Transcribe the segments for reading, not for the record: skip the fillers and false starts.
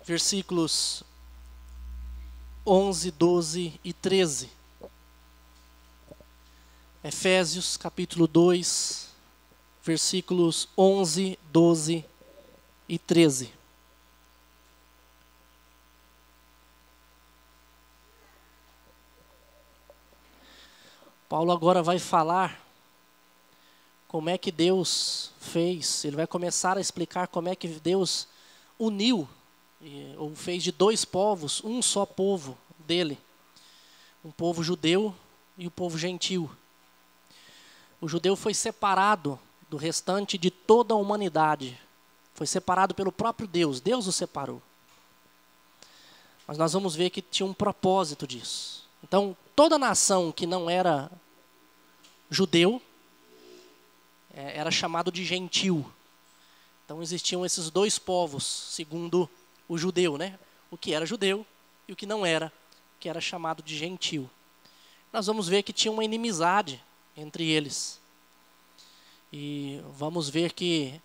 versículos 11, 12 e 13. Efésios, capítulo 2, versículos 11, 12 e 13. Paulo agora vai falar como é que Deus fez. Ele vai começar a explicar como é que Deus uniu, ou fez de dois povos, um só povo dele. Um povo judeu e o povo gentil. O judeu foi separado do restante de toda a humanidade. Foi separado pelo próprio Deus. Deus o separou. Mas nós vamos ver que tinha um propósito disso. Então, toda nação que não era judeu era chamado de gentil. Então, existiam esses dois povos, segundo o judeu, né? O que era judeu e o que não era, que era chamado de gentil. Nós vamos ver que tinha uma inimizade entre eles. E vamos ver que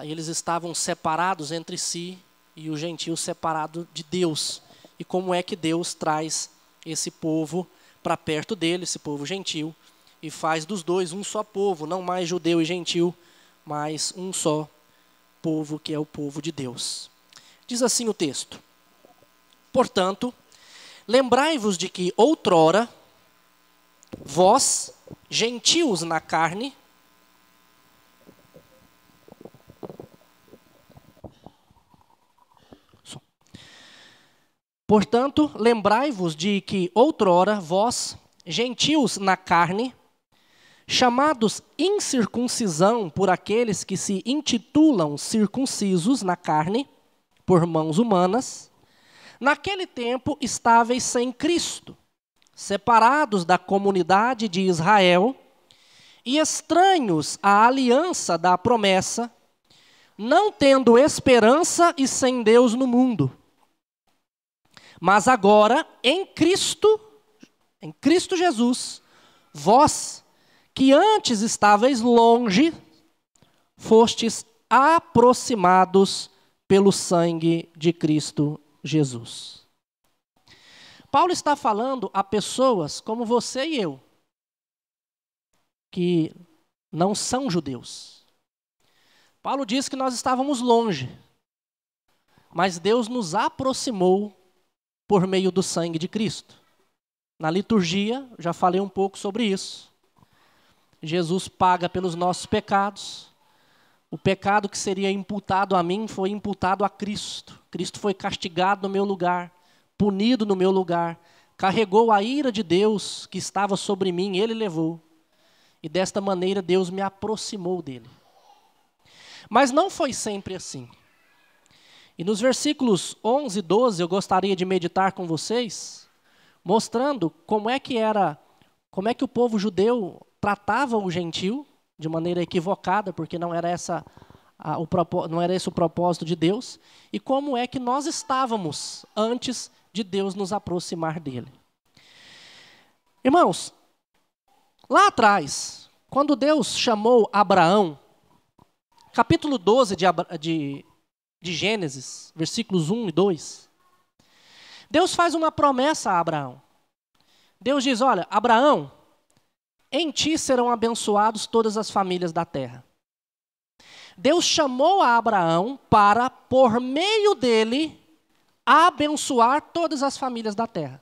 eles estavam separados entre si e o gentil separado de Deus. E como é que Deus traz esse povo para perto dele, esse povo gentil, e faz dos dois um só povo, não mais judeu e gentil, mas um só povo que é o povo de Deus. Diz assim o texto: portanto, lembrai-vos de que outrora, vós, gentios na carne, portanto, lembrai-vos de que outrora, vós, gentios na carne, chamados incircuncisão por aqueles que se intitulam circuncisos na carne, por mãos humanas, naquele tempo estáveis sem Cristo, separados da comunidade de Israel e estranhos à aliança da promessa, não tendo esperança e sem Deus no mundo. Mas agora, em Cristo Jesus, vós, que antes estáveis longe, fostes aproximados pelo sangue de Cristo Jesus. Paulo está falando a pessoas como você e eu, que não são judeus. Paulo diz que nós estávamos longe, mas Deus nos aproximou por meio do sangue de Cristo. Na liturgia, já falei um pouco sobre isso. Jesus paga pelos nossos pecados. O pecado que seria imputado a mim foi imputado a Cristo. Cristo foi castigado no meu lugar, punido no meu lugar, carregou a ira de Deus que estava sobre mim, ele levou. E desta maneira Deus me aproximou dele. Mas não foi sempre assim. E nos versículos 11 e 12 eu gostaria de meditar com vocês, mostrando como é que o povo judeu tratava o gentil de maneira equivocada, porque não era esse o propósito de Deus, e como é que nós estávamos antes de Deus nos aproximar dele. Irmãos, lá atrás, quando Deus chamou Abraão, capítulo 12 de Gênesis, versículos 1 e 2, Deus faz uma promessa a Abraão. Deus diz: olha, Abraão, em ti serão abençoados todas as famílias da terra. Deus chamou a Abraão para, por meio dele, abençoar todas as famílias da terra.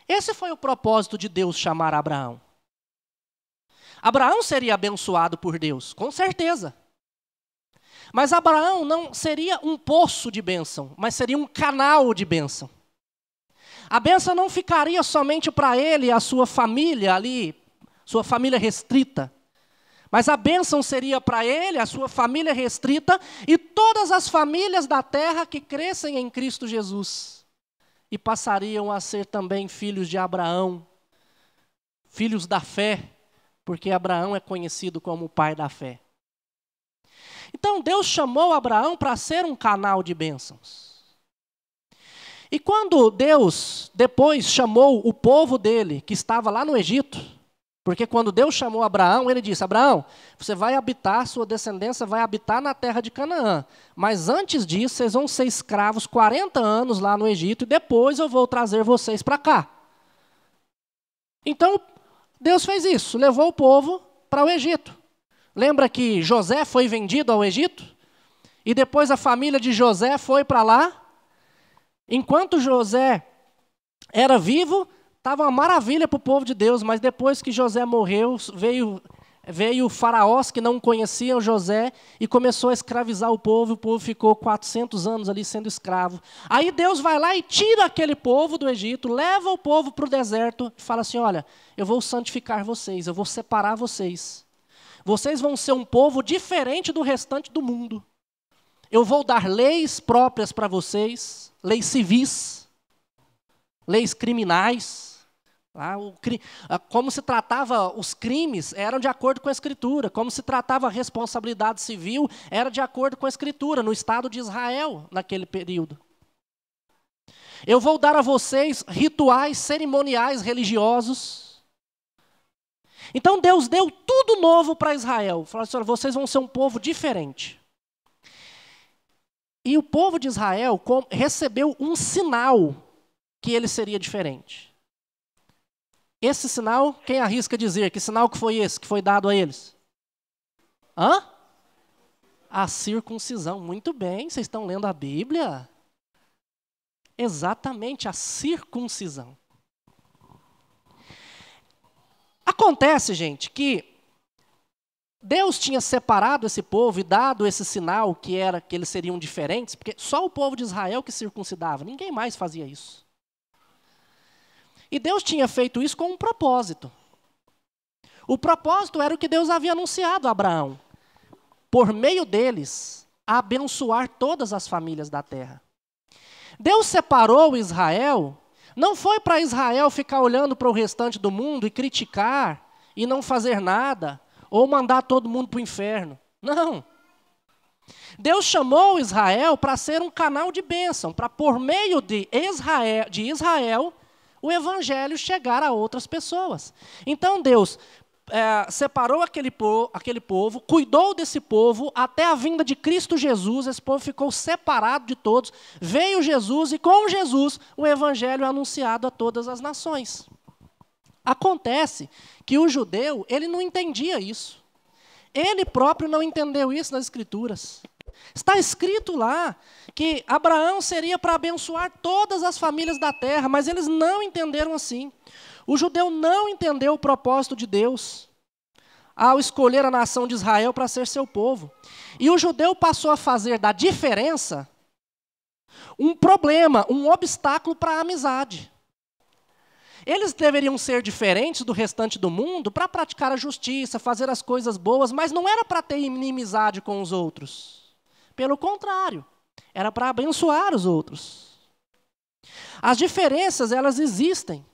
Esse foi o propósito de Deus chamar Abraão. Abraão seria abençoado por Deus, com certeza. Mas Abraão não seria um poço de bênção, mas seria um canal de bênção. A bênção não ficaria somente para ele e a sua família ali, sua família restrita. Mas a bênção seria para ele, a sua família restrita e todas as famílias da terra que crescem em Cristo Jesus. E passariam a ser também filhos de Abraão, filhos da fé, porque Abraão é conhecido como o pai da fé. Então Deus chamou Abraão para ser um canal de bênçãos. E quando Deus depois chamou o povo dele, que estava lá no Egito, Porque quando Deus chamou Abraão, ele disse, Abraão, você vai habitar, sua descendência vai habitar na terra de Canaã. Mas antes disso, vocês vão ser escravos 40 anos lá no Egito, e depois eu vou trazer vocês para cá. Então, Deus fez isso, levou o povo para o Egito. Lembra que José foi vendido ao Egito? E depois a família de José foi para lá. Enquanto José era vivo, estava uma maravilha para o povo de Deus, mas depois que José morreu, veio faraós que não conheciam José e começou a escravizar o povo ficou 400 anos ali sendo escravo. Aí Deus vai lá e tira aquele povo do Egito, leva o povo para o deserto e fala assim, olha, eu vou santificar vocês, eu vou separar vocês. Vocês vão ser um povo diferente do restante do mundo. Eu vou dar leis próprias para vocês, leis civis, leis criminais. Como se tratava os crimes, eram de acordo com a Escritura. Como se tratava a responsabilidade civil, era de acordo com a Escritura, no Estado de Israel, naquele período. Eu vou dar a vocês rituais cerimoniais religiosos. Então Deus deu tudo novo para Israel. Falou assim, olha, vocês vão ser um povo diferente. E o povo de Israel recebeu um sinal que ele seria diferente. Esse sinal, quem arrisca dizer? Que sinal que foi esse que foi dado a eles? A circuncisão. Muito bem, vocês estão lendo a Bíblia? Exatamente, a circuncisão. Acontece, gente, que Deus tinha separado esse povo e dado esse sinal que eles seriam diferentes, porque só o povo de Israel que circuncidava, ninguém mais fazia isso. E Deus tinha feito isso com um propósito. O propósito era o que Deus havia anunciado a Abraão. Por meio deles, abençoar todas as famílias da terra. Deus separou Israel, não foi para Israel ficar olhando para o restante do mundo e criticar e não fazer nada, ou mandar todo mundo para o inferno. Não. Deus chamou Israel para ser um canal de bênção, para por meio de Israel, o evangelho chegar a outras pessoas. Então Deus separou aquele povo, cuidou desse povo até a vinda de Cristo Jesus. Esse povo ficou separado de todos. Veio Jesus e com Jesus o evangelho é anunciado a todas as nações. Acontece que o judeu, ele não entendia isso. Ele próprio não entendeu isso nas Escrituras. Está escrito lá que Abraão seria para abençoar todas as famílias da terra, mas eles não entenderam assim. O judeu não entendeu o propósito de Deus ao escolher a nação de Israel para ser seu povo. E o judeu passou a fazer da diferença um problema, um obstáculo para a amizade. Eles deveriam ser diferentes do restante do mundo para praticar a justiça, fazer as coisas boas, mas não era para ter inimizade com os outros. Pelo contrário, era para abençoar os outros. As diferenças, elas existem.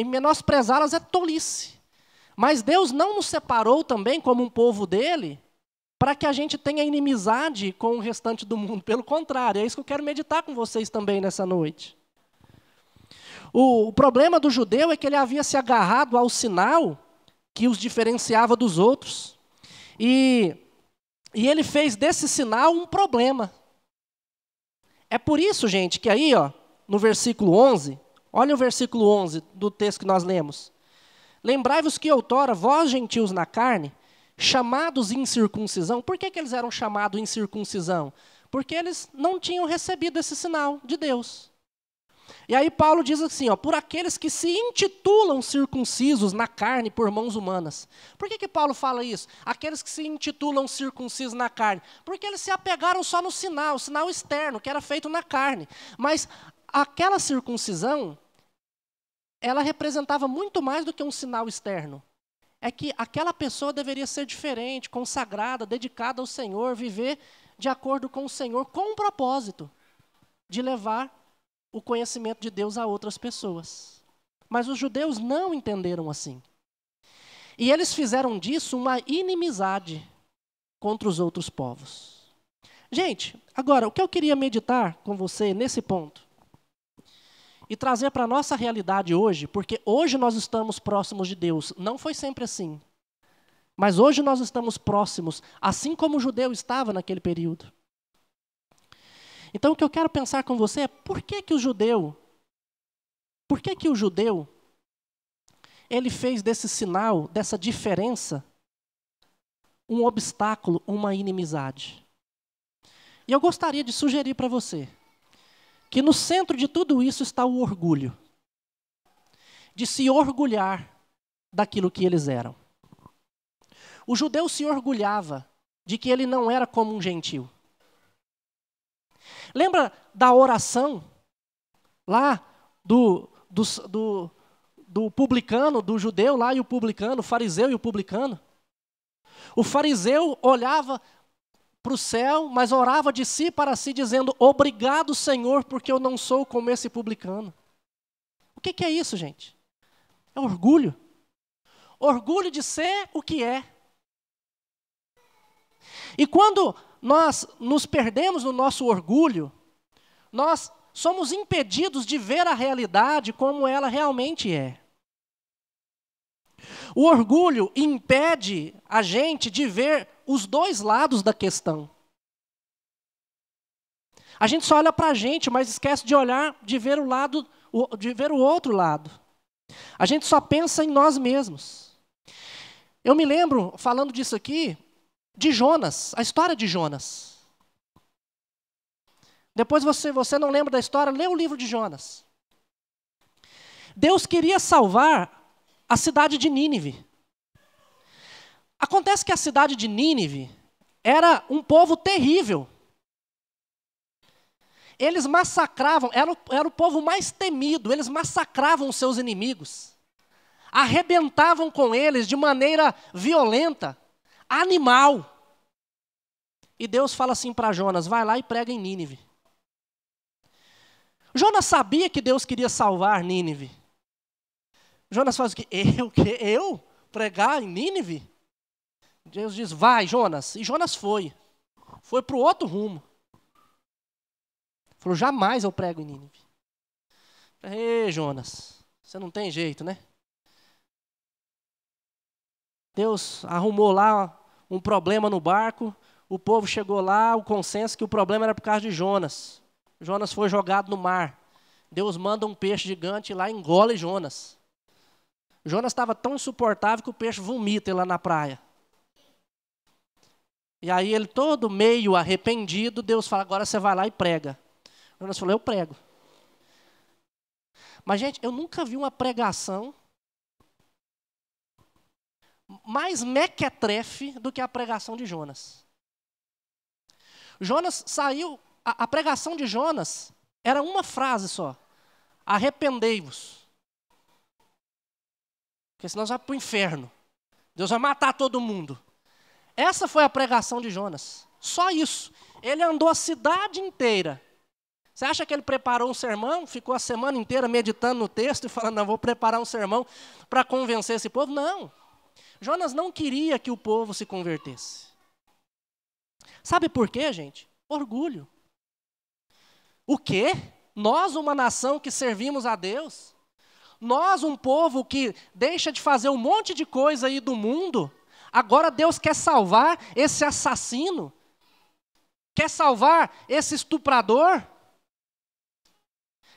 Menosprezá-las é tolice. Mas Deus não nos separou também como um povo dele para que a gente tenha inimizade com o restante do mundo. Pelo contrário, é isso que eu quero meditar com vocês também nessa noite. O problema do judeu é que ele havia se agarrado ao sinal que os diferenciava dos outros. E ele fez desse sinal um problema. É por isso, gente, que aí, no versículo 11, olha o versículo 11 do texto que nós lemos. Lembrai-vos que outrora, vós gentios na carne, chamados incircuncisão. Por que eles eram chamados incircuncisão? Porque eles não tinham recebido esse sinal de Deus. E aí Paulo diz assim, por aqueles que se intitulam circuncisos na carne por mãos humanas. Por que Paulo fala isso? Aqueles que se intitulam circuncisos na carne. Porque eles se apegaram só no sinal, o sinal externo, que era feito na carne. Mas aquela circuncisão, ela representava muito mais do que um sinal externo. É que aquela pessoa deveria ser diferente, consagrada, dedicada ao Senhor, viver de acordo com o Senhor, com um propósito de levar o conhecimento de Deus a outras pessoas. Mas os judeus não entenderam assim. E eles fizeram disso uma inimizade contra os outros povos. Gente, agora, o que eu queria meditar com você nesse ponto? e trazer para a nossa realidade hoje, porque hoje nós estamos próximos de Deus. Não foi sempre assim. Mas hoje nós estamos próximos, assim como o judeu estava naquele período. Então o que eu quero pensar com você é por que o judeu, ele fez desse sinal, dessa diferença, um obstáculo, uma inimizade. E eu gostaria de sugerir para você que no centro de tudo isso está o orgulho. De se orgulhar daquilo que eles eram. O judeu se orgulhava de que ele não era como um gentil. Lembra da oração lá do publicano, do judeu lá e o publicano, o fariseu e o publicano? O fariseu olhava para o céu, mas orava de si para si, dizendo: obrigado, Senhor, porque eu não sou como esse publicano. O que é isso, gente? É orgulho. Orgulho de ser o que é. E quando nós nos perdemos no nosso orgulho, nós somos impedidos de ver a realidade como ela realmente é. O orgulho impede a gente de ver os dois lados da questão. A gente só olha para a gente, mas esquece de olhar, de ver o outro lado. A gente só pensa em nós mesmos. Eu me lembro, falando disso aqui, de Jonas, a história de Jonas. Depois você não lembra da história, lê o livro de Jonas. Deus queria salvar a cidade de Nínive. Acontece que a cidade de Nínive era um povo terrível. Eles massacravam, era o povo mais temido, eles massacravam os seus inimigos. Arrebentavam com eles de maneira violenta, animal. E Deus fala assim para Jonas: vai lá e prega em Nínive. Jonas sabia que Deus queria salvar Nínive. Jonas faz o quê? Eu? Pregar em Nínive? Deus diz: vai, Jonas. E Jonas foi. Foi para o outro rumo. Falou: jamais eu prego em Nínive. Ei, Jonas, você não tem jeito, né? Deus arrumou lá um problema no barco. O povo chegou lá, o consenso que o problema era por causa de Jonas. Jonas foi jogado no mar. Deus manda um peixe gigante lá e engole Jonas. Jonas estava tão insuportável que o peixe vomita ele lá na praia. E aí ele todo meio arrependido, Deus fala: agora você vai lá e prega. Jonas falou: eu prego. Mas, gente, eu nunca vi uma pregação mais mequetrefe do que a pregação de Jonas. Jonas saiu, a pregação de Jonas era uma frase só: arrependei-vos. Porque senão vai para o inferno. Deus vai matar todo mundo. Essa foi a pregação de Jonas. Só isso. Ele andou a cidade inteira. Você acha que ele preparou um sermão? Ficou a semana inteira meditando no texto e falando: não, vou preparar um sermão para convencer esse povo? Não. Jonas não queria que o povo se convertesse. Sabe por quê, gente? Orgulho. O quê? Nós, uma nação que servimos a Deus? Nós, um povo que deixa de fazer um monte de coisa aí do mundo, agora Deus quer salvar esse assassino? Quer salvar esse estuprador?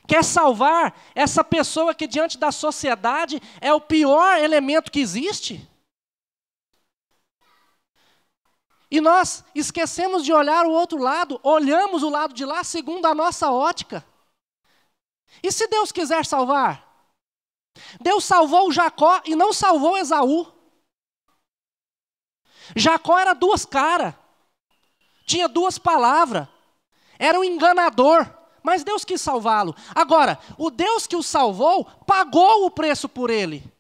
Quer salvar essa pessoa que diante da sociedade é o pior elemento que existe? E nós esquecemos de olhar o outro lado, olhamos o lado de lá segundo a nossa ótica. E se Deus quiser salvar? Deus salvou Jacó e não salvou Esaú. Jacó era duas caras, tinha duas palavras, era um enganador, mas Deus quis salvá-lo. Agora, o Deus que o salvou pagou o preço por ele.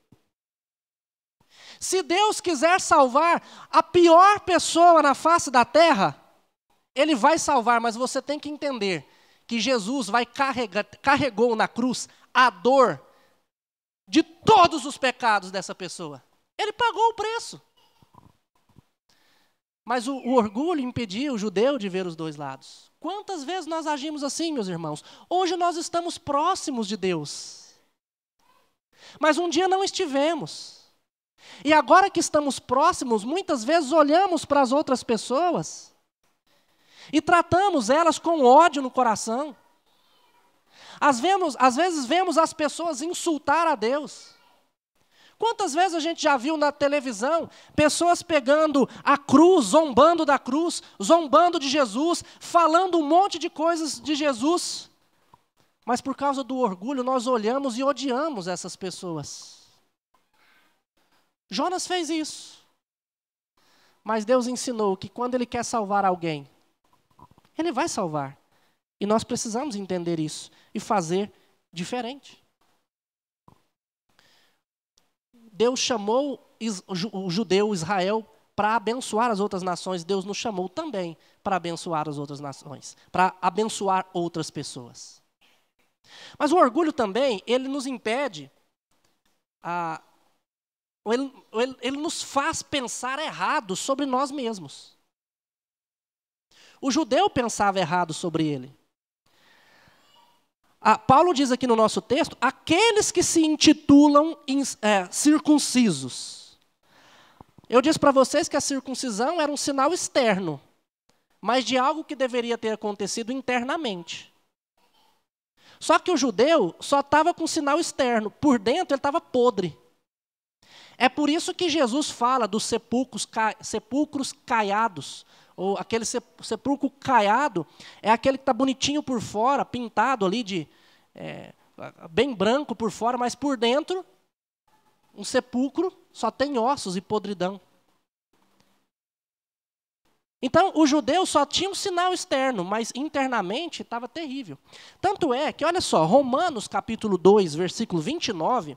Se Deus quiser salvar a pior pessoa na face da terra, Ele vai salvar, mas você tem que entender que Jesus carregou na cruz a dor de todos os pecados dessa pessoa. Ele pagou o preço. Mas o orgulho impedia o judeu de ver os dois lados. Quantas vezes nós agimos assim, meus irmãos? Hoje nós estamos próximos de Deus. Mas um dia não estivemos. E agora que estamos próximos, muitas vezes olhamos para as outras pessoas e tratamos elas com ódio no coração. Às vezes vemos as pessoas insultar a Deus. Quantas vezes a gente já viu na televisão pessoas pegando a cruz, zombando da cruz, zombando de Jesus, falando um monte de coisas de Jesus. Mas por causa do orgulho nós olhamos e odiamos essas pessoas. Jonas fez isso. Mas Deus ensinou que quando Ele quer salvar alguém, Ele vai salvar. E nós precisamos entender isso e fazer diferente. Deus chamou o judeu Israel para abençoar as outras nações. Deus nos chamou também para abençoar as outras nações, para abençoar outras pessoas. Mas o orgulho também, ele nos impede, ele nos faz pensar errado sobre nós mesmos. O judeu pensava errado sobre ele. Paulo diz aqui no nosso texto, aqueles que se intitulam circuncisos. Eu disse para vocês que a circuncisão era um sinal externo, mas de algo que deveria ter acontecido internamente. Só que o judeu só estava com sinal externo, por dentro ele estava podre. É por isso que Jesus fala dos sepulcros caiados, ou aquele sepulcro caiado é aquele que está bonitinho por fora, pintado ali bem branco por fora, mas por dentro, um sepulcro só tem ossos e podridão. Então, o judeu só tinha um sinal externo, mas internamente estava terrível. Tanto é que, olha só, Romanos capítulo 2, versículo 29,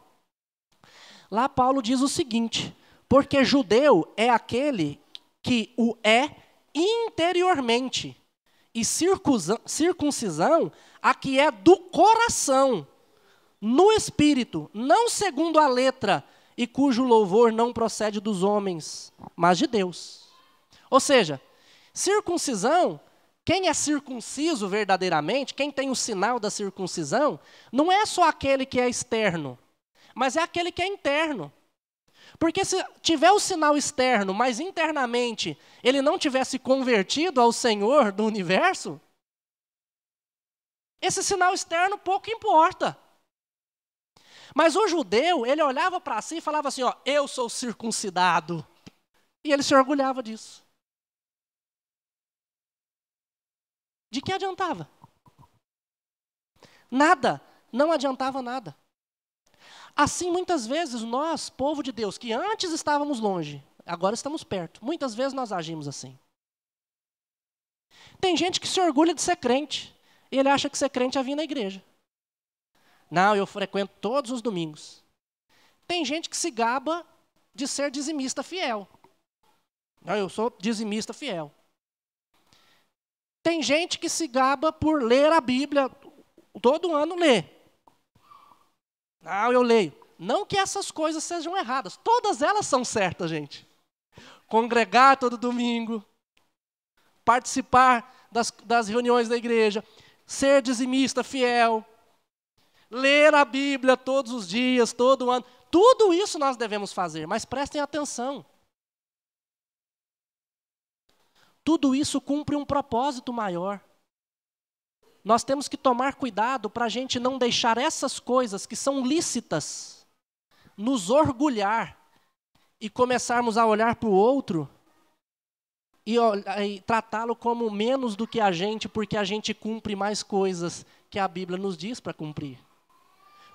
lá Paulo diz o seguinte, porque judeu é aquele que o é interiormente, e circuncisão a que é do coração, no espírito, não segundo a letra, e cujo louvor não procede dos homens, mas de Deus. Ou seja, circuncisão, quem é circunciso verdadeiramente, quem tem o sinal da circuncisão, não é só aquele que é externo, mas é aquele que é interno. Porque se tiver o sinal externo, mas internamente ele não tivesse convertido ao Senhor do universo, esse sinal externo pouco importa. Mas o judeu, ele olhava para si e falava assim, eu sou circuncidado. E ele se orgulhava disso. De que adiantava? Nada, não adiantava nada. Assim, muitas vezes, nós, povo de Deus, que antes estávamos longe, agora estamos perto. Muitas vezes nós agimos assim. Tem gente que se orgulha de ser crente. E ele acha que ser crente é vir na igreja. Não, eu frequento todos os domingos. Tem gente que se gaba de ser dizimista fiel. Não, eu sou dizimista fiel. Tem gente que se gaba por ler a Bíblia. Todo ano lê. Não, eu leio. Não que essas coisas sejam erradas. Todas elas são certas, gente. Congregar todo domingo. Participar das reuniões da igreja. Ser dizimista fiel. Ler a Bíblia todos os dias, todo ano. Tudo isso nós devemos fazer. Mas prestem atenção. Tudo isso cumpre um propósito maior. Nós temos que tomar cuidado para a gente não deixar essas coisas que são lícitas nos orgulhar e começarmos a olhar para o outro e tratá-lo como menos do que a gente, porque a gente cumpre mais coisas que a Bíblia nos diz para cumprir.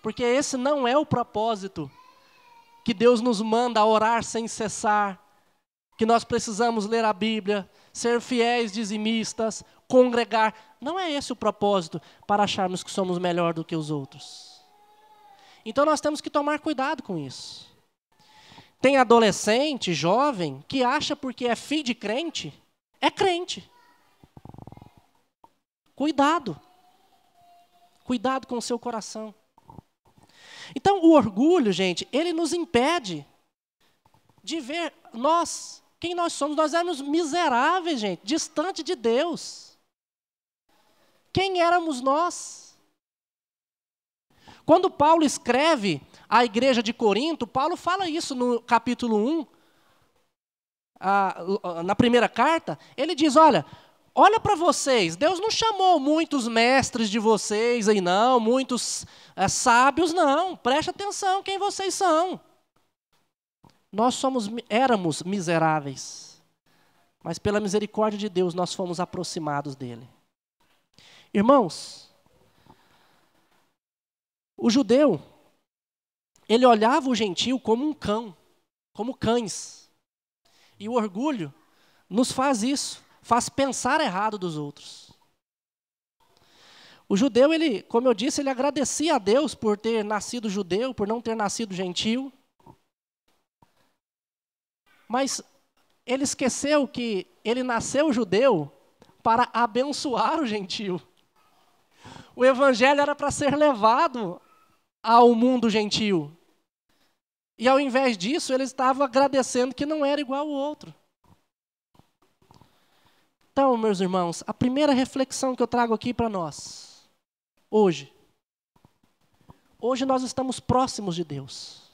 Porque esse não é o propósito que Deus nos manda a orar sem cessar, que nós precisamos ler a Bíblia, ser fiéis dizimistas, congregar. Não é esse o propósito para acharmos que somos melhor do que os outros. Então nós temos que tomar cuidado com isso. Tem adolescente, jovem, que acha porque é filho de crente, é crente. Cuidado. Cuidado com o seu coração. Então o orgulho, gente, ele nos impede de ver quem nós somos. Nós éramos miseráveis, gente, distante de Deus. Quem éramos nós? Quando Paulo escreve à igreja de Corinto, Paulo fala isso no capítulo 1, na primeira carta, ele diz, olha para vocês, Deus não chamou muitos mestres de vocês aí não, muitos sábios não, preste atenção quem vocês são. Nós éramos miseráveis, mas pela misericórdia de Deus nós fomos aproximados dele. Irmãos, o judeu, ele olhava o gentio como um cão, como cães. E o orgulho nos faz isso, faz pensar errado dos outros. O judeu, ele, como eu disse, ele agradecia a Deus por ter nascido judeu, por não ter nascido gentio. Mas ele esqueceu que ele nasceu judeu para abençoar o gentio. O evangelho era para ser levado ao mundo gentio. E ao invés disso, ele estava agradecendo que não era igual ao outro. Então, meus irmãos, a primeira reflexão que eu trago aqui para nós, hoje nós estamos próximos de Deus.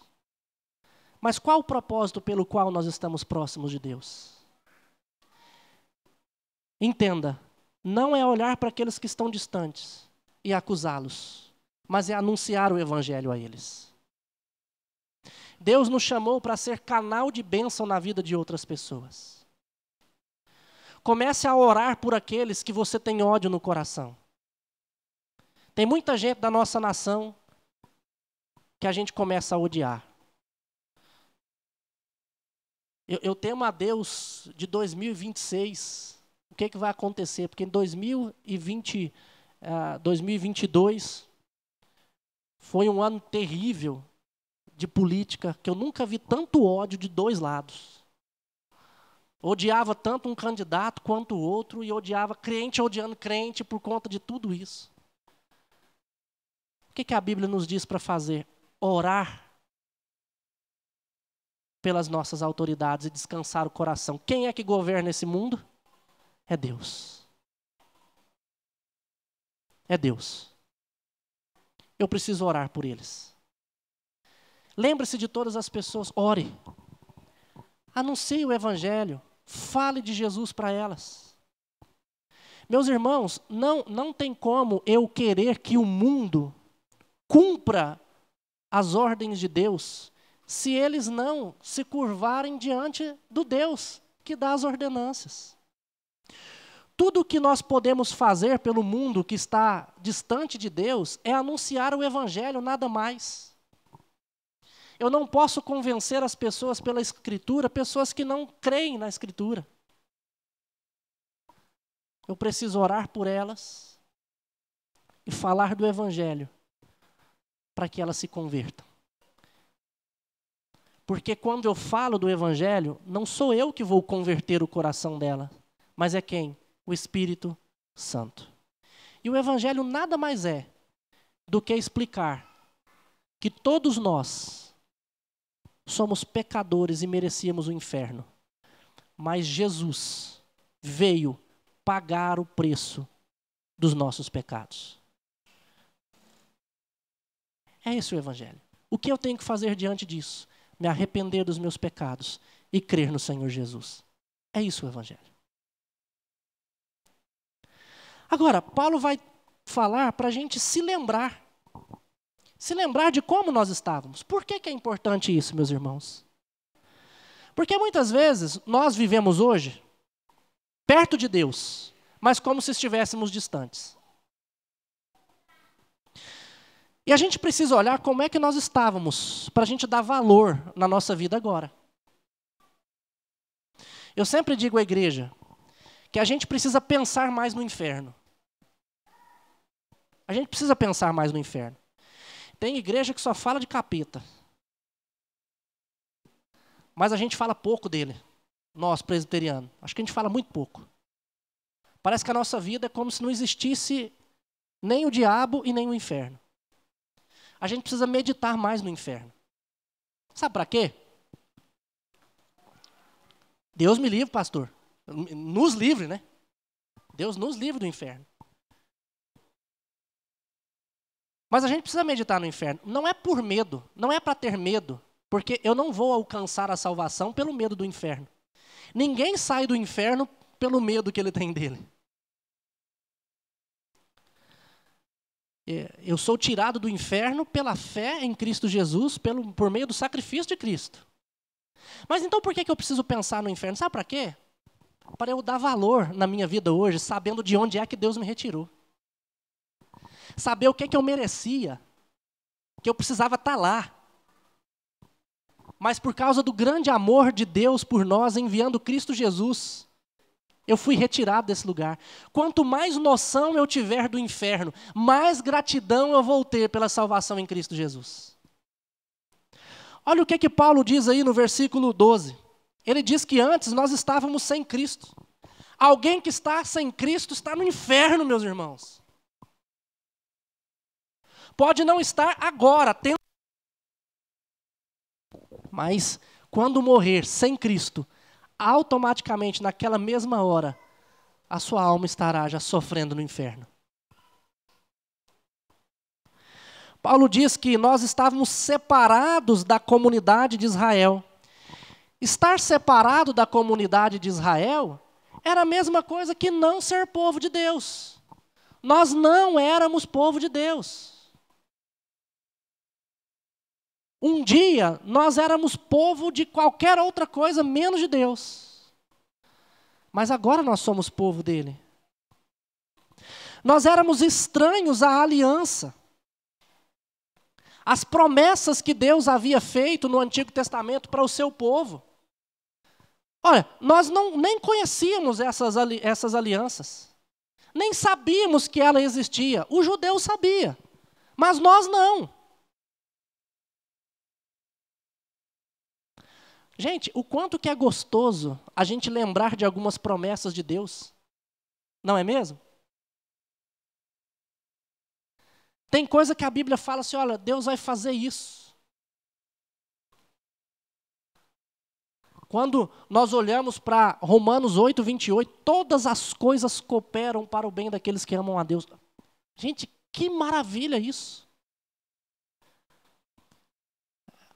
Mas qual o propósito pelo qual nós estamos próximos de Deus? Entenda, não é olhar para aqueles que estão distantes e acusá-los, mas é anunciar o evangelho a eles. Deus nos chamou para ser canal de bênção na vida de outras pessoas. Comece a orar por aqueles que você tem ódio no coração. Tem muita gente da nossa nação que a gente começa a odiar. Eu temo a Deus de 2026. O que vai acontecer? Porque em 2022 foi um ano terrível de política, que eu nunca vi tanto ódio de dois lados. Odiava tanto um candidato quanto o outro, e odiava crente odiando crente por conta de tudo isso. O que a Bíblia nos diz para fazer? Orar pelas nossas autoridades e descansar o coração. Quem é que governa esse mundo? É Deus. É Deus. Eu preciso orar por eles. Lembre-se de todas as pessoas, ore. Anuncie o evangelho, fale de Jesus para elas. Meus irmãos, não tem como eu querer que o mundo cumpra as ordens de Deus se eles não se curvarem diante do Deus que dá as ordenanças. Tudo o que nós podemos fazer pelo mundo que está distante de Deus é anunciar o evangelho, nada mais. Eu não posso convencer as pessoas pela Escritura, pessoas que não creem na Escritura. Eu preciso orar por elas e falar do evangelho para que elas se convertam. Porque quando eu falo do evangelho, não sou eu que vou converter o coração dela, mas é quem? O Espírito Santo. E o evangelho nada mais é do que explicar que todos nós somos pecadores e merecíamos o inferno. Mas Jesus veio pagar o preço dos nossos pecados. É esse o evangelho. O que eu tenho que fazer diante disso? Me arrepender dos meus pecados e crer no Senhor Jesus. É isso o evangelho. Agora, Paulo vai falar para a gente se lembrar. Se lembrar de como nós estávamos. Por que é importante isso, meus irmãos? Porque muitas vezes nós vivemos hoje perto de Deus, mas como se estivéssemos distantes. E a gente precisa olhar como é que nós estávamos, para a gente dar valor na nossa vida agora. Eu sempre digo à igreja que a gente precisa pensar mais no inferno. A gente precisa pensar mais no inferno. Tem igreja que só fala de capeta. Mas a gente fala pouco dele, nós presbiterianos. Acho que a gente fala muito pouco. Parece que a nossa vida é como se não existisse nem o diabo e nem o inferno. A gente precisa meditar mais no inferno. Sabe para quê? Deus me livre, pastor. Nos livre, né? Deus nos livre do inferno. Mas a gente precisa meditar no inferno. Não é por medo, não é para ter medo, porque eu não vou alcançar a salvação pelo medo do inferno. Ninguém sai do inferno pelo medo que ele tem dele. Eu sou tirado do inferno pela fé em Cristo Jesus, por meio do sacrifício de Cristo. Mas então por que eu preciso pensar no inferno? Sabe para quê? Para eu dar valor na minha vida hoje, sabendo de onde é que Deus me retirou. Saber o que eu merecia, que eu precisava estar lá. Mas por causa do grande amor de Deus por nós, enviando Cristo Jesus, eu fui retirado desse lugar. Quanto mais noção eu tiver do inferno, mais gratidão eu vou ter pela salvação em Cristo Jesus. Olha o que Paulo diz aí no versículo 12. Ele diz que antes nós estávamos sem Cristo. Alguém que está sem Cristo está no inferno, meus irmãos. Pode não estar agora, mas quando morrer sem Cristo, automaticamente naquela mesma hora, a sua alma estará já sofrendo no inferno. Paulo diz que nós estávamos separados da comunidade de Israel. Estar separado da comunidade de Israel era a mesma coisa que não ser povo de Deus. Nós não éramos povo de Deus. Um dia nós éramos povo de qualquer outra coisa menos de Deus. Mas agora nós somos povo dele. Nós éramos estranhos à aliança. As promessas que Deus havia feito no Antigo Testamento para o seu povo. Olha, nós nem conhecíamos essas alianças. Nem sabíamos que ela existia. O judeu sabia, mas nós não. Gente, o quanto que é gostoso a gente lembrar de algumas promessas de Deus. Não é mesmo? Tem coisa que a Bíblia fala assim, olha, Deus vai fazer isso. Quando nós olhamos para Romanos 8, 28, todas as coisas cooperam para o bem daqueles que amam a Deus. Gente, que maravilha isso.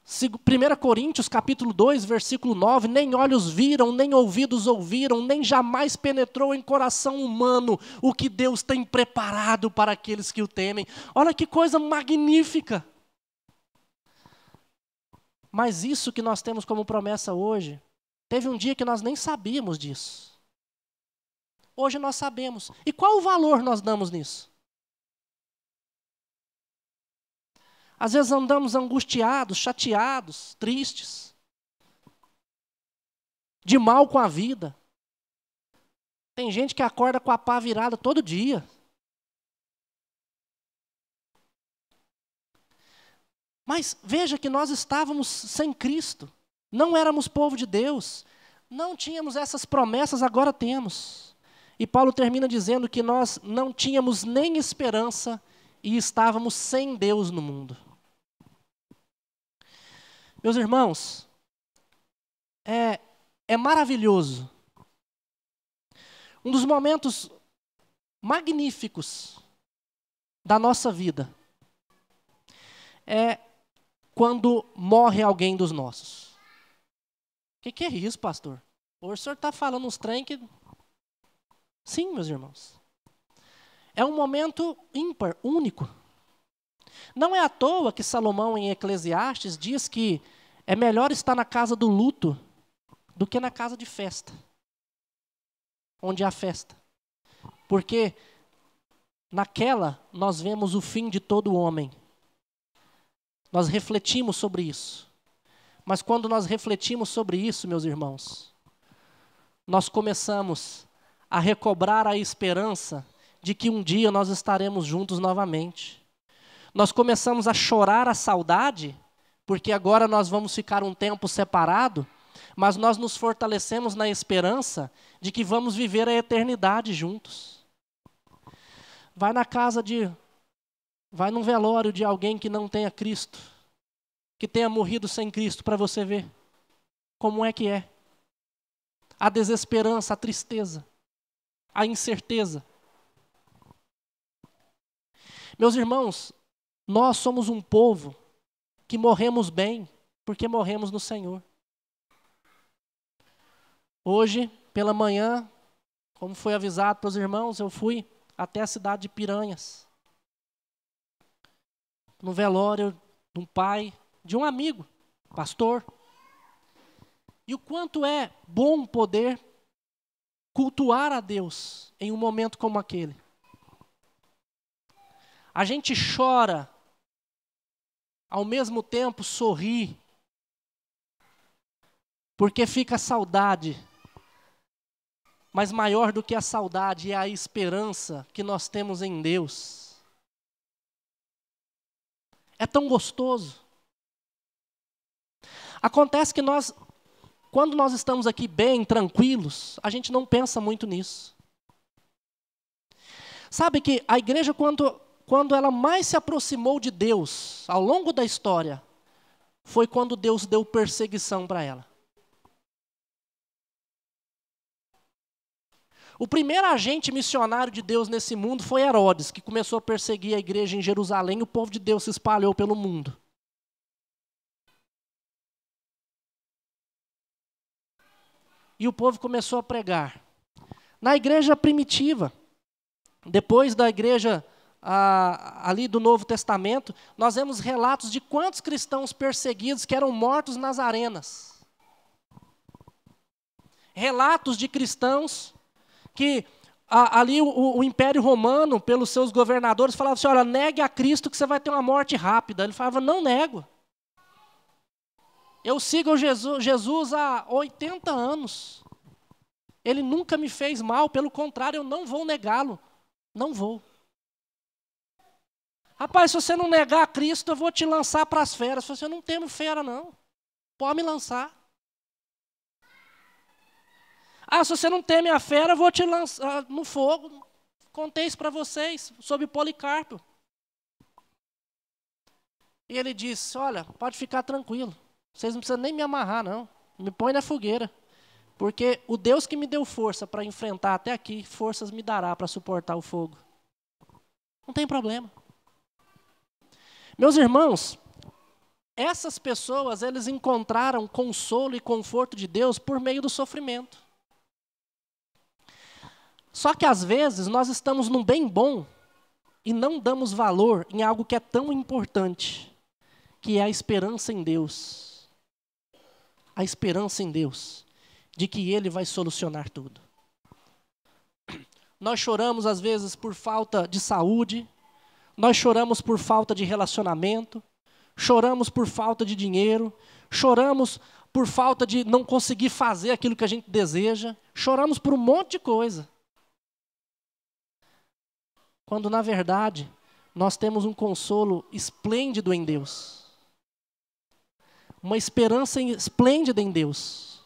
1 Coríntios capítulo 2, versículo 9, nem olhos viram, nem ouvidos ouviram, nem jamais penetrou em coração humano o que Deus tem preparado para aqueles que o temem. Olha que coisa magnífica. Mas isso que nós temos como promessa hoje, teve um dia que nós nem sabíamos disso. Hoje nós sabemos. E qual o valor nós damos nisso? Às vezes andamos angustiados, chateados, tristes, de mal com a vida. Tem gente que acorda com a pá virada todo dia. Mas veja que nós estávamos sem Cristo, não éramos povo de Deus, não tínhamos essas promessas, agora temos. E Paulo termina dizendo que nós não tínhamos nem esperança e estávamos sem Deus no mundo. Meus irmãos, é maravilhoso. Um dos momentos magníficos da nossa vida é quando morre alguém dos nossos. O que é isso, pastor? Hoje o senhor está falando uns trem que... Sim, meus irmãos. É um momento ímpar, único. Não é à toa que Salomão, em Eclesiastes, diz que é melhor estar na casa do luto do que na casa de festa, onde há festa. Porque naquela nós vemos o fim de todo homem. Nós refletimos sobre isso. Mas quando nós refletimos sobre isso, meus irmãos, nós começamos a recobrar a esperança de que um dia nós estaremos juntos novamente. Nós começamos a chorar a saudade, porque agora nós vamos ficar um tempo separado, mas nós nos fortalecemos na esperança de que vamos viver a eternidade juntos. Vai num velório de alguém que não tenha Cristo, que tenha morrido sem Cristo, para você ver como é que é. A desesperança, a tristeza, a incerteza. Meus irmãos, Nós somos um povo que morremos bem, porque morremos no Senhor. Hoje, pela manhã, como foi avisado para os irmãos, eu fui até a cidade de Piranhas, no velório de um pai, de um amigo, pastor. E o quanto é bom poder cultuar a Deus em um momento como aquele. A gente chora, ao mesmo tempo sorri, porque fica a saudade. Mas maior do que a saudade é a esperança que nós temos em Deus. É tão gostoso. Acontece que quando nós estamos aqui bem, tranquilos, a gente não pensa muito nisso. Sabe que a igreja, quando ela mais se aproximou de Deus, ao longo da história, foi quando Deus deu perseguição para ela. O primeiro agente missionário de Deus nesse mundo foi Herodes, que começou a perseguir a igreja em Jerusalém, e o povo de Deus se espalhou pelo mundo. E o povo começou a pregar. Na igreja primitiva, depois da igreja ali do Novo Testamento, nós vemos relatos de quantos cristãos perseguidos que eram mortos nas arenas. Relatos de cristãos que ali o Império Romano, pelos seus governadores, falava assim, olha, negue a Cristo que você vai ter uma morte rápida. Ele falava, não nego. Eu sigo Jesus há 80 anos. Ele nunca me fez mal, pelo contrário, eu não vou negá-lo. Não vou. Rapaz, se você não negar a Cristo, eu vou te lançar para as feras. Eu não temo fera, não. Pode me lançar. Se você não teme a fera, eu vou te lançar no fogo. Contei isso para vocês, sobre Policarpo. E ele disse, olha, pode ficar tranquilo. Vocês não precisam nem me amarrar, não. Me põe na fogueira. Porque o Deus que me deu força para enfrentar até aqui, forças me dará para suportar o fogo. Não tem problema. Meus irmãos, essas pessoas, eles encontraram consolo e conforto de Deus por meio do sofrimento. Só que às vezes nós estamos num bem bom e não damos valor em algo que é tão importante, que é a esperança em Deus. A esperança em Deus, de que Ele vai solucionar tudo. Nós choramos às vezes por falta de saúde, nós choramos por falta de relacionamento, choramos por falta de dinheiro, choramos por falta de não conseguir fazer aquilo que a gente deseja, choramos por um monte de coisa. Quando, na verdade, nós temos um consolo esplêndido em Deus. Uma esperança esplêndida em Deus.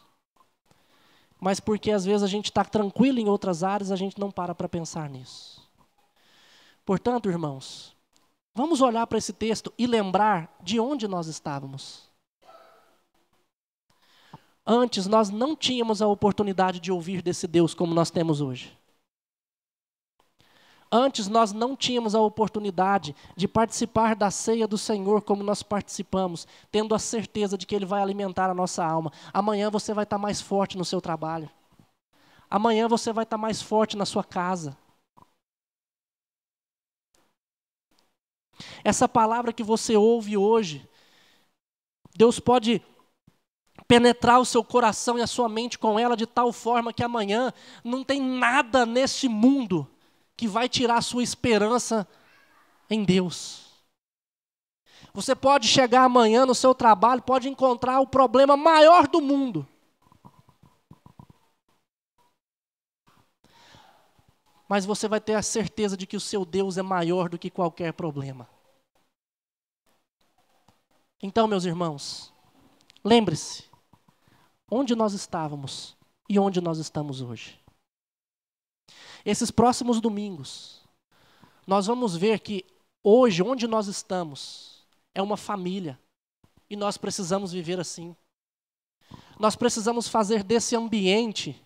Mas porque às vezes a gente está tranquilo em outras áreas, a gente não para pensar nisso. Portanto, irmãos, vamos olhar para esse texto e lembrar de onde nós estávamos. Antes, nós não tínhamos a oportunidade de ouvir desse Deus como nós temos hoje. Antes, nós não tínhamos a oportunidade de participar da ceia do Senhor como nós participamos, tendo a certeza de que Ele vai alimentar a nossa alma. Amanhã você vai estar mais forte no seu trabalho. Amanhã você vai estar mais forte na sua casa. Essa palavra que você ouve hoje, Deus pode penetrar o seu coração e a sua mente com ela de tal forma que amanhã não tem nada neste mundo que vai tirar a sua esperança em Deus. Você pode chegar amanhã no seu trabalho, pode encontrar o problema maior do mundo. Mas você vai ter a certeza de que o seu Deus é maior do que qualquer problema. Então, meus irmãos, lembre-se, onde nós estávamos e onde nós estamos hoje. Esses próximos domingos, nós vamos ver que hoje, onde nós estamos, é uma família. E nós precisamos viver assim. Nós precisamos fazer desse ambiente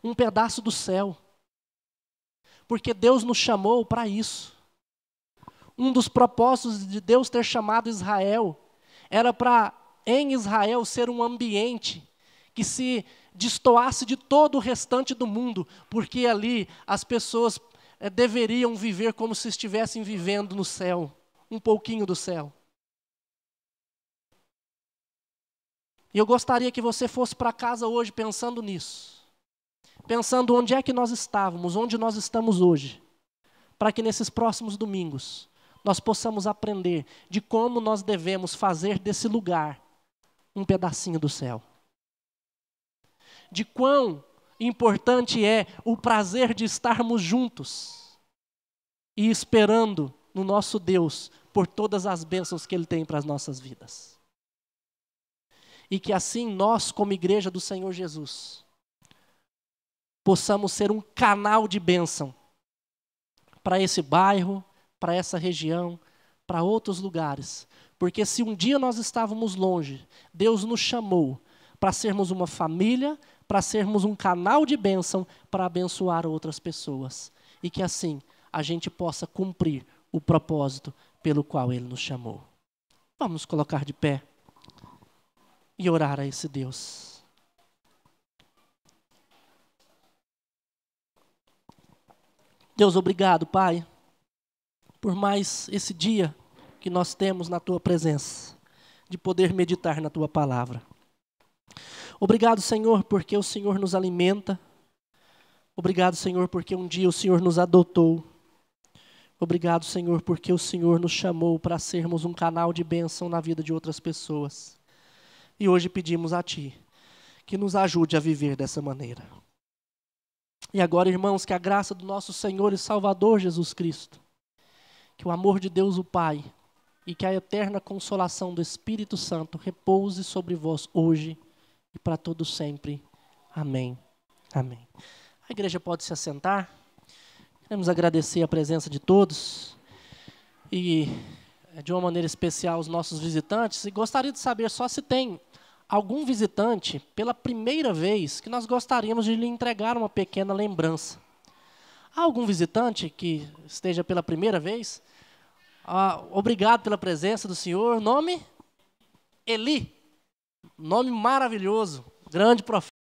um pedaço do céu. Porque Deus nos chamou para isso. Um dos propósitos de Deus ter chamado Israel era para, em Israel, ser um ambiente que se destoasse de todo o restante do mundo, porque ali as pessoas deveriam viver como se estivessem vivendo no céu, um pouquinho do céu. E eu gostaria que você fosse para casa hoje pensando nisso. Pensando onde é que nós estávamos, onde nós estamos hoje. Para que nesses próximos domingos nós possamos aprender de como nós devemos fazer desse lugar um pedacinho do céu. De quão importante é o prazer de estarmos juntos e esperando no nosso Deus por todas as bênçãos que Ele tem para as nossas vidas. E que assim nós, como igreja do Senhor Jesus, possamos ser um canal de bênção para esse bairro, para essa região, para outros lugares. Porque se um dia nós estávamos longe, Deus nos chamou para sermos uma família, para sermos um canal de bênção, para abençoar outras pessoas. E que assim a gente possa cumprir o propósito pelo qual Ele nos chamou. Vamos nos colocar de pé e orar a esse Deus. Deus, obrigado, Pai, por mais esse dia que nós temos na Tua presença, de poder meditar na Tua palavra. Obrigado, Senhor, porque o Senhor nos alimenta. Obrigado, Senhor, porque um dia o Senhor nos adotou. Obrigado, Senhor, porque o Senhor nos chamou para sermos um canal de bênção na vida de outras pessoas. E hoje pedimos a Ti que nos ajude a viver dessa maneira. E agora, irmãos, que a graça do nosso Senhor e Salvador Jesus Cristo, que o amor de Deus o Pai e que a eterna consolação do Espírito Santo repouse sobre vós hoje e para todo sempre. Amém. Amém. A igreja pode se assentar. Queremos agradecer a presença de todos e, de uma maneira especial, os nossos visitantes. E gostaria de saber só se tem algum visitante, pela primeira vez, que nós gostaríamos de lhe entregar uma pequena lembrança. Há algum visitante que esteja pela primeira vez? Obrigado pela presença do senhor. Nome? Eli. Nome maravilhoso. Grande profeta.